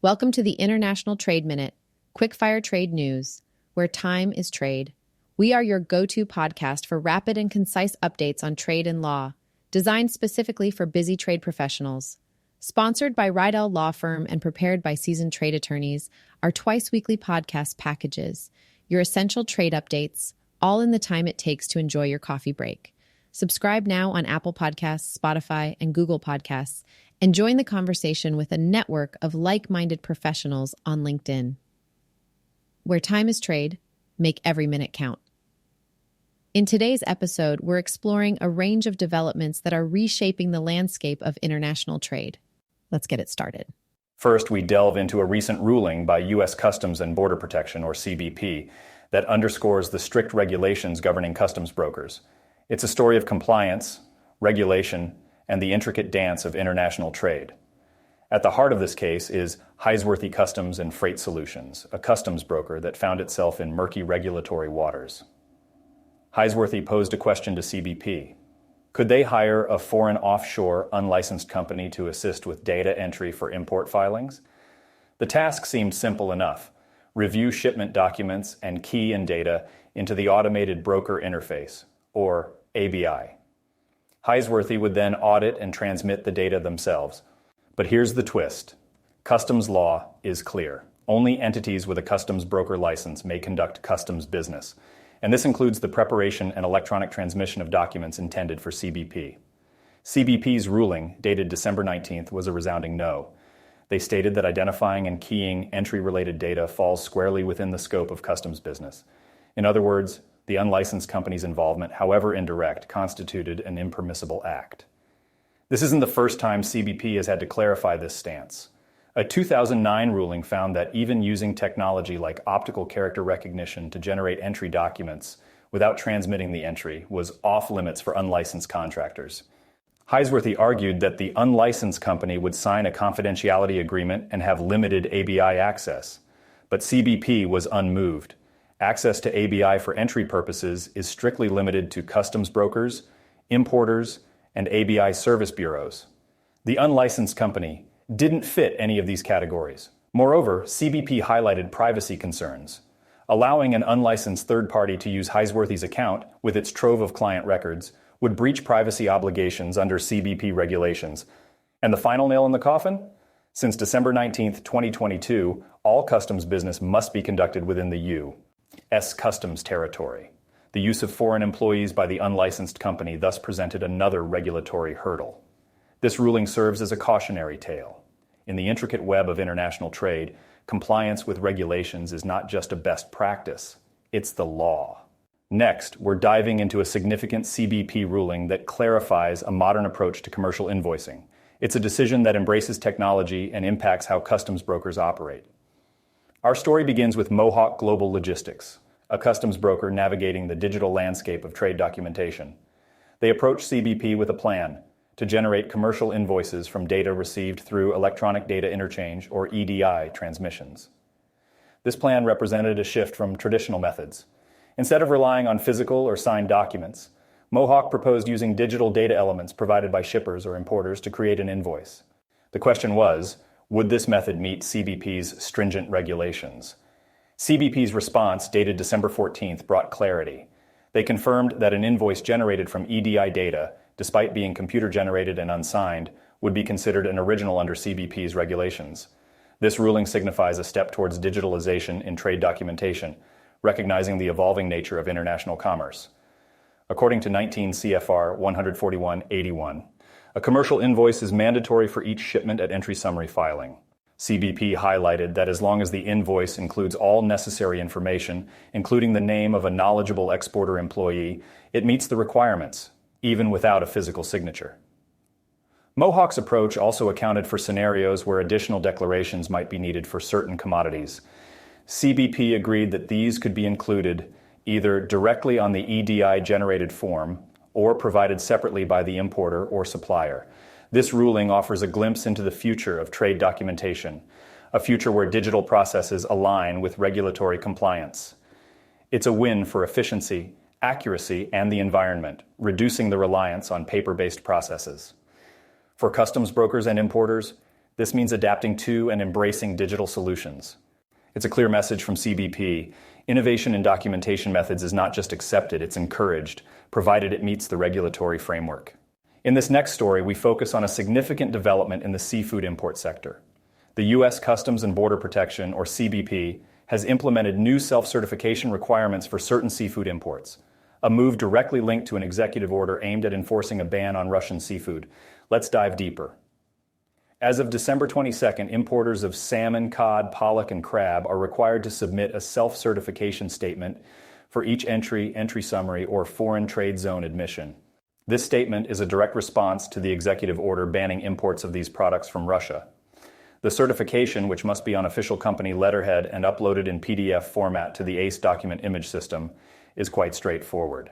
Welcome to the International Trade Minute, quick-fire trade news, where time is trade. We are your go-to podcast for rapid and concise updates on trade and law, designed specifically for busy trade professionals. Sponsored by Rydell Law Firm and prepared by seasoned trade attorneys, our twice-weekly podcast packages your essential trade updates, all in the time it takes to enjoy your coffee break. Subscribe now on Apple Podcasts, Spotify, and Google Podcasts, and join the conversation with a network of like-minded professionals on LinkedIn. Where time is trade, make every minute count. In today's episode, we're exploring a range of developments that are reshaping the landscape of international trade. Let's get it started. First, we delve into a recent ruling by U.S. Customs and Border Protection, or CBP, that underscores the strict regulations governing customs brokers. It's a story of compliance, regulation, and the intricate dance of international trade. At the heart of this case is Highsworthy Customs and Freight Solutions, a customs broker that found itself in murky regulatory waters. Highsworthy posed a question to CBP. Could they hire a foreign offshore, unlicensed company to assist with data entry for import filings? The task seemed simple enough. Review shipment documents and key in data into the Automated Broker Interface, or ABI. Highsworthy would then audit and transmit the data themselves. But here's the twist. Customs law is clear. Only entities with a customs broker license may conduct customs business, and this includes the preparation and electronic transmission of documents intended for CBP. CBP's ruling, dated December 19th, was a resounding no. They stated that identifying and keying entry-related data falls squarely within the scope of customs business. In other words, the unlicensed company's involvement, however indirect, constituted an impermissible act. This isn't the first time CBP has had to clarify this stance. A 2009 ruling found that even using technology like optical character recognition to generate entry documents without transmitting the entry was off-limits for unlicensed contractors. Highsworthy argued that the unlicensed company would sign a confidentiality agreement and have limited ABI access, but CBP was unmoved. Access to ABI for entry purposes is strictly limited to customs brokers, importers, and ABI service bureaus. The unlicensed company didn't fit any of these categories. Moreover, CBP highlighted privacy concerns. Allowing an unlicensed third party to use Highsworthy's account with its trove of client records would breach privacy obligations under CBP regulations. And the final nail in the coffin? Since December 19th, 2022, all customs business must be conducted within the U.S. customs territory. The use of foreign employees by the unlicensed company thus presented another regulatory hurdle. This ruling serves as a cautionary tale. In the intricate web of international trade, compliance with regulations is not just a best practice, it's the law. Next, we're diving into a significant CBP ruling that clarifies a modern approach to commercial invoicing. It's a decision that embraces technology and impacts how customs brokers operate. Our story begins with Mohawk Global Logistics, a customs broker navigating the digital landscape of trade documentation. They approached CBP with a plan to generate commercial invoices from data received through electronic data interchange, or EDI, transmissions. This plan represented a shift from traditional methods. Instead of relying on physical or signed documents, Mohawk proposed using digital data elements provided by shippers or importers to create an invoice. The question was, would this method meet CBP's stringent regulations? CBP's response, dated December 14th, brought clarity. They confirmed that an invoice generated from EDI data, despite being computer-generated and unsigned, would be considered an original under CBP's regulations. This ruling signifies a step towards digitalization in trade documentation, recognizing the evolving nature of international commerce. According to 19 CFR 141-81, a commercial invoice is mandatory for each shipment at entry summary filing. CBP highlighted that as long as the invoice includes all necessary information, including the name of a knowledgeable exporter employee, it meets the requirements, even without a physical signature. Mohawk's approach also accounted for scenarios where additional declarations might be needed for certain commodities. CBP agreed that these could be included either directly on the EDI-generated form or provided separately by the importer or supplier. This ruling offers a glimpse into the future of trade documentation, a future where digital processes align with regulatory compliance. It's a win for efficiency, accuracy, and the environment, reducing the reliance on paper-based processes. For customs brokers and importers, This means adapting to and embracing digital solutions. It's a clear message from CBP. Innovation in documentation methods is not just accepted, it's encouraged, provided it meets the regulatory framework. In this next story, we focus on a significant development in the seafood import sector. The U.S. Customs and Border Protection, or CBP, has implemented new self-certification requirements for certain seafood imports, a move directly linked to an executive order aimed at enforcing a ban on Russian seafood. Let's dive deeper. As of December 22nd, importers of salmon, cod, pollock, and crab are required to submit a self-certification statement for each entry summary, or foreign trade zone admission. This statement is a direct response to the executive order banning imports of these products from Russia. The certification, which must be on official company letterhead and uploaded in PDF format to the ACE document image system, is quite straightforward.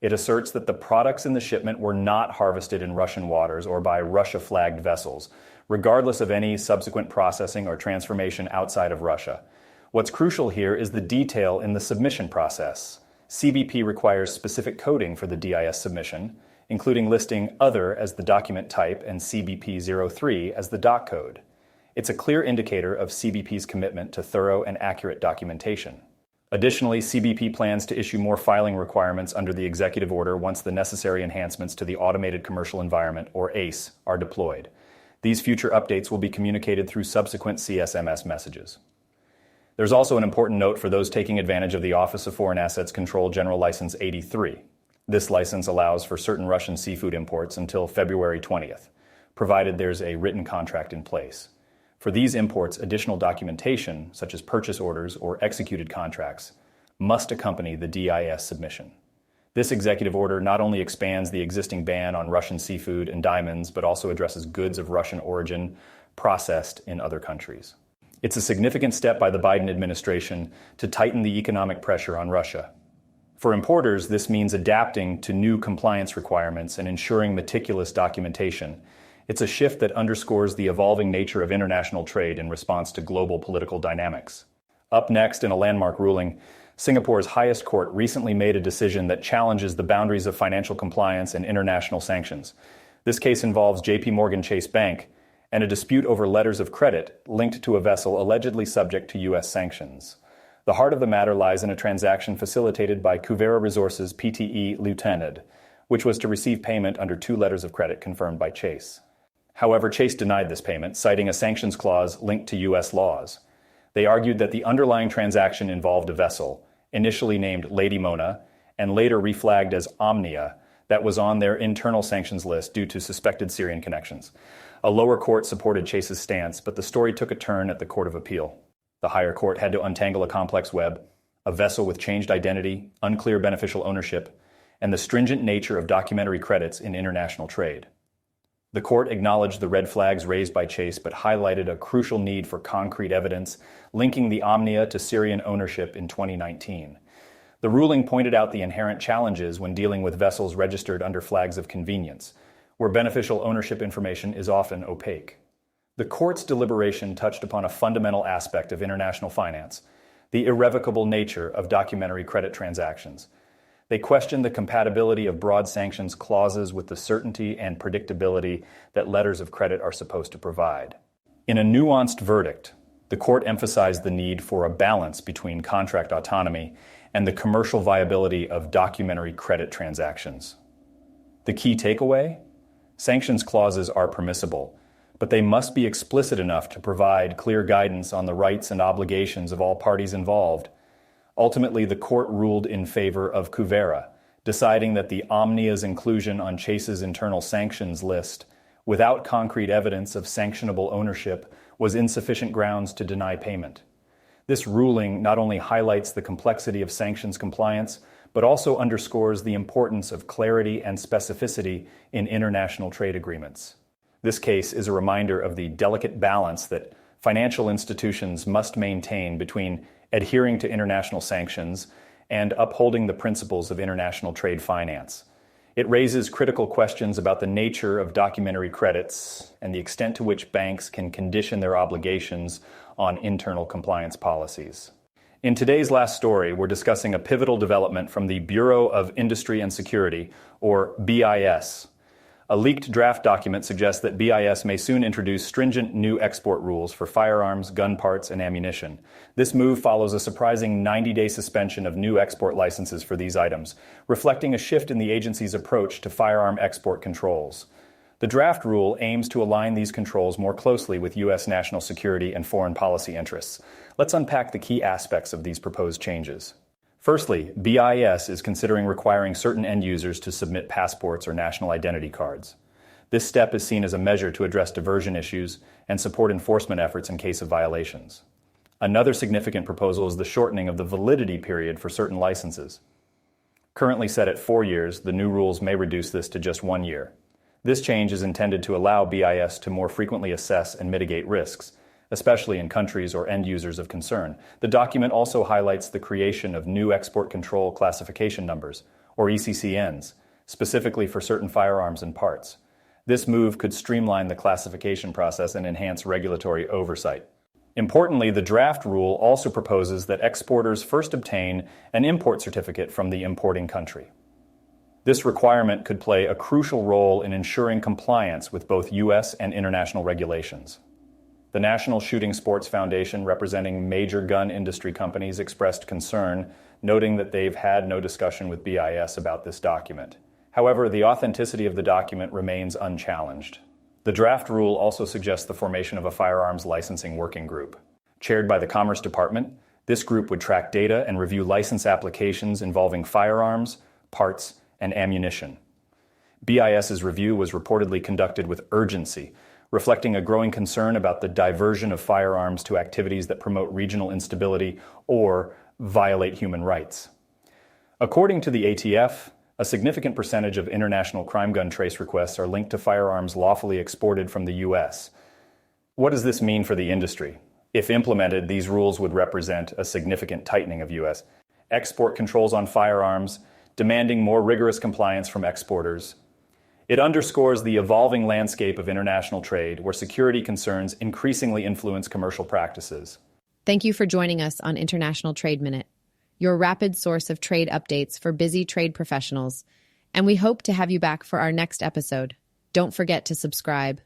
It asserts that the products in the shipment were not harvested in Russian waters or by Russia-flagged vessels, regardless of any subsequent processing or transformation outside of Russia. What's crucial here is the detail in the submission process. CBP requires specific coding for the DIS submission, including listing Other as the document type and CBP 03 as the doc code. It's a clear indicator of CBP's commitment to thorough and accurate documentation. Additionally, CBP plans to issue more filing requirements under the executive order once the necessary enhancements to the Automated Commercial Environment, or ACE, are deployed. These future updates will be communicated through subsequent CSMS messages. There's also an important note for those taking advantage of the Office of Foreign Assets Control General License 83. This license allows for certain Russian seafood imports until February 20th, provided there's a written contract in place. For these imports, additional documentation, such as purchase orders or executed contracts, must accompany the DIS submission. This executive order not only expands the existing ban on Russian seafood and diamonds, but also addresses goods of Russian origin processed in other countries. It's a significant step by the Biden administration to tighten the economic pressure on Russia. For importers, this means adapting to new compliance requirements and ensuring meticulous documentation. It's a shift that underscores the evolving nature of international trade in response to global political dynamics. Up next, in a landmark ruling, Singapore's highest court recently made a decision that challenges the boundaries of financial compliance and international sanctions. This case involves JP Morgan Chase Bank and a dispute over letters of credit linked to a vessel allegedly subject to U.S. sanctions. The heart of the matter lies in a transaction facilitated by Kuvera Resources Pte. Ltd., which was to receive payment under 2 letters of credit confirmed by Chase. However, Chase denied this payment, citing a sanctions clause linked to U.S. laws. They argued that the underlying transaction involved a vessel, initially named Lady Mona, and later reflagged as Omnia, that was on their internal sanctions list due to suspected Syrian connections. A lower court supported Chase's stance, but the story took a turn at the Court of Appeal. The higher court had to untangle a complex web, a vessel with changed identity, unclear beneficial ownership, and the stringent nature of documentary credits in international trade. The court acknowledged the red flags raised by Chase, but highlighted a crucial need for concrete evidence linking the Omnia to Syrian ownership in 2019. The ruling pointed out the inherent challenges when dealing with vessels registered under flags of convenience, where beneficial ownership information is often opaque. The court's deliberation touched upon a fundamental aspect of international finance, the irrevocable nature of documentary credit transactions. They questioned the compatibility of broad sanctions clauses with the certainty and predictability that letters of credit are supposed to provide. In a nuanced verdict, the court emphasized the need for a balance between contract autonomy and the commercial viability of documentary credit transactions. The key takeaway? Sanctions clauses are permissible, but they must be explicit enough to provide clear guidance on the rights and obligations of all parties involved. Ultimately, the court ruled in favor of Kuvera, deciding that the Omnia's inclusion on Chase's internal sanctions list, without concrete evidence of sanctionable ownership, was insufficient grounds to deny payment. This ruling not only highlights the complexity of sanctions compliance, but also underscores the importance of clarity and specificity in international trade agreements. This case is a reminder of the delicate balance that financial institutions must maintain between adhering to international sanctions and upholding the principles of international trade finance. It raises critical questions about the nature of documentary credits and the extent to which banks can condition their obligations on internal compliance policies. In today's last story, we're discussing a pivotal development from the Bureau of Industry and Security, or BIS. A leaked draft document suggests that BIS may soon introduce stringent new export rules for firearms, gun parts, and ammunition. This move follows a surprising 90-day suspension of new export licenses for these items, reflecting a shift in the agency's approach to firearm export controls. The draft rule aims to align these controls more closely with U.S. national security and foreign policy interests. Let's unpack the key aspects of these proposed changes. Firstly, BIS is considering requiring certain end users to submit passports or national identity cards. This step is seen as a measure to address diversion issues and support enforcement efforts in case of violations. Another significant proposal is the shortening of the validity period for certain licenses. Currently set at 4 years, the new rules may reduce this to just 1 year. This change is intended to allow BIS to more frequently assess and mitigate risks, especially in countries or end users of concern. The document also highlights the creation of new export control classification numbers, or ECCNs, specifically for certain firearms and parts. This move could streamline the classification process and enhance regulatory oversight. Importantly, the draft rule also proposes that exporters first obtain an import certificate from the importing country. This requirement could play a crucial role in ensuring compliance with both U.S. and international regulations. The National Shooting Sports Foundation, representing major gun industry companies, expressed concern, noting that they've had no discussion with BIS about this document. However, the authenticity of the document remains unchallenged. The draft rule also suggests the formation of a firearms licensing working group. Chaired by the Commerce Department, this group would track data and review license applications involving firearms, parts, and ammunition. BIS's review was reportedly conducted with urgency, reflecting a growing concern about the diversion of firearms to activities that promote regional instability or violate human rights. According to the ATF, a significant percentage of international crime gun trace requests are linked to firearms lawfully exported from the U.S. What does this mean for the industry? If implemented, these rules would represent a significant tightening of U.S. export controls on firearms, demanding more rigorous compliance from exporters. It underscores the evolving landscape of international trade, where security concerns increasingly influence commercial practices. Thank you for joining us on International Trade Minute, your rapid source of trade updates for busy trade professionals, and we hope to have you back for our next episode. Don't forget to subscribe.